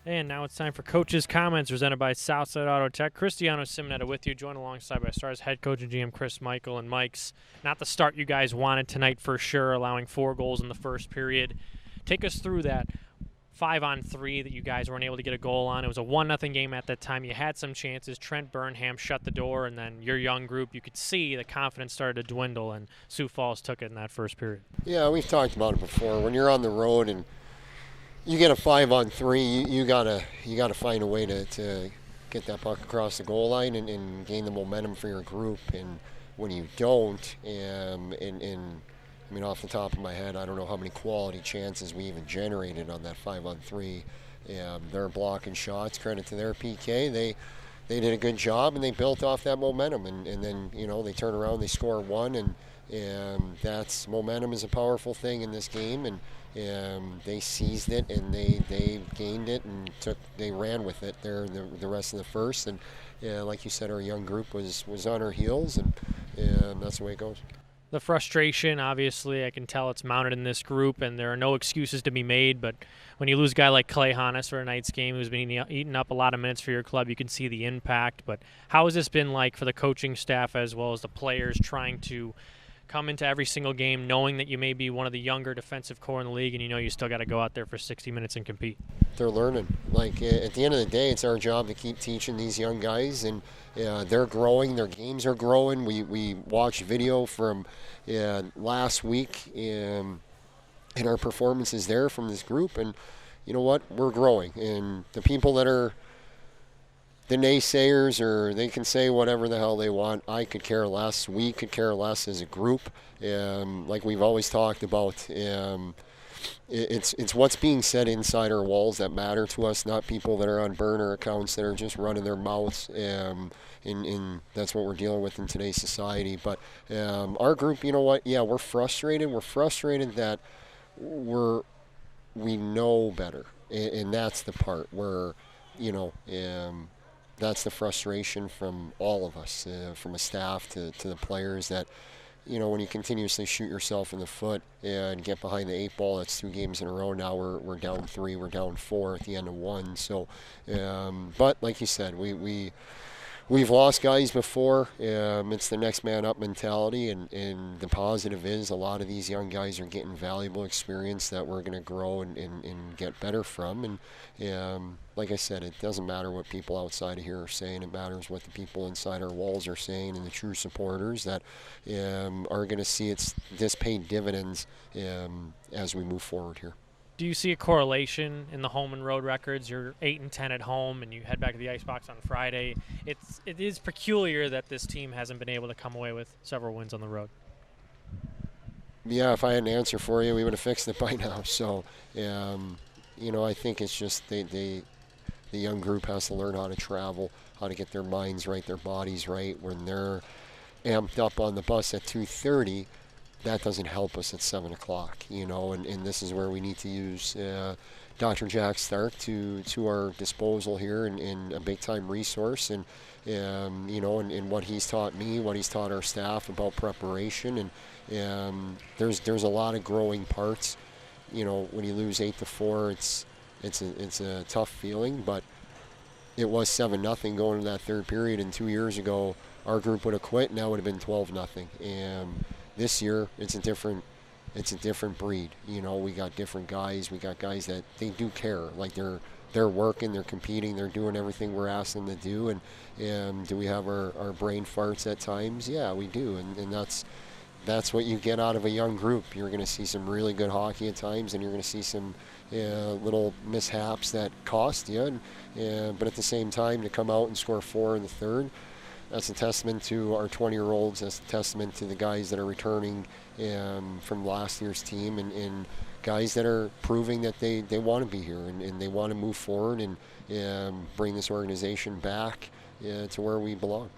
And now it's time for Coach's Comments, presented by Southside Auto Tech. Cristiano Simonetta with you, joined alongside by Stars head coach and GM Chris Michael. And Mike's not the start you guys wanted tonight for sure, allowing 4 goals in the first period. Take us through that 5-on-3 that you guys weren't able to get a goal on. It was a 1-0 game at that time. You had some chances. Trent Burnham shut the door, and then your young group, you could see the confidence started to dwindle, and Sioux Falls took it in that first period. Yeah, we've talked about it before. When you're on the road and you get a 5-on-3, you gotta find a way to get that puck across the goal line and gain the momentum for your group. And when you don't, I mean, off the top of my head, I don't know how many quality chances we even generated on that 5-on-3. They're blocking shots. Credit to their PK. They did a good job, and they built off that momentum. And then, they turn around, they score one, and that's momentum is a powerful thing in this game. And they seized it, and they gained it, and they ran with it there the rest of the first. And like you said, our young group was on our heels, and that's the way it goes. The frustration, obviously, I can tell it's mounted in this group, and there are no excuses to be made. But when you lose a guy like Clay Hannes for a night's game who's been eating up a lot of minutes for your club, you can see the impact. But how has this been like for the coaching staff as well as the players trying to come into every single game knowing that you may be one of the younger defensive core in the league, and you still got to go out there for 60 minutes and compete? They're learning. Like, at the end of the day, it's our job to keep teaching these young guys, and they're growing. Their games are growing. We watched video from last week in our performances there from this group, and you know what? We're growing. And the people that are the naysayers, or they can say whatever the hell they want, I could care less. We could care less as a group. Like we've always talked about, it's what's being said inside our walls that matter to us, not people that are on burner accounts that are just running their mouths. And that's what we're dealing with in today's society. But our group, you know what? Yeah, we're frustrated. We're frustrated that we know better, and that's the part where, that's the frustration from all of us, from a staff to the players, that when you continuously shoot yourself in the foot and get behind the 8 ball, that's 2 games in a row now. We're down 3, we're down 4 at the end of 1. So, but like you said, we've lost guys before. It's the next man up mentality, and the positive is a lot of these young guys are getting valuable experience that we're going to grow and get better from. And like I said, it doesn't matter what people outside of here are saying. It matters what the people inside our walls are saying, and the true supporters that are going to see this pay dividends as we move forward here. Do you see a correlation in the home and road records? You're 8-10 at home, and you head back to the Icebox on Friday. It is peculiar that this team hasn't been able to come away with several wins on the road. Yeah, if I had an answer for you, we would have fixed it by now. So, I think it's just the young group has to learn how to travel, how to get their minds right, their bodies right. When they're amped up on the bus at 2:30. That doesn't help us at 7 o'clock, and this is where we need to use Dr. Jack Stark to our disposal here, and a big-time resource, and what he's taught me, what he's taught our staff about preparation, and there's a lot of growing parts. When you lose 8-4, it's a tough feeling, but it was 7-0 going into that third period, and 2 years ago our group would have quit, and that would have been 12-0, and this year, it's a different breed. We got different guys. We got guys that they do care. Like they're working, they're competing, they're doing everything we're asking them to do. And do we have our brain farts at times? Yeah, we do. And that's what you get out of a young group. You're going to see some really good hockey at times, and you're going to see some little mishaps that cost you. But at the same time, to come out and score 4 in the third, that's a testament to our 20-year-olds. That's a testament to the guys that are returning from last year's team, and guys that are proving that they want to be here and they want to move forward and bring this organization back to where we belong.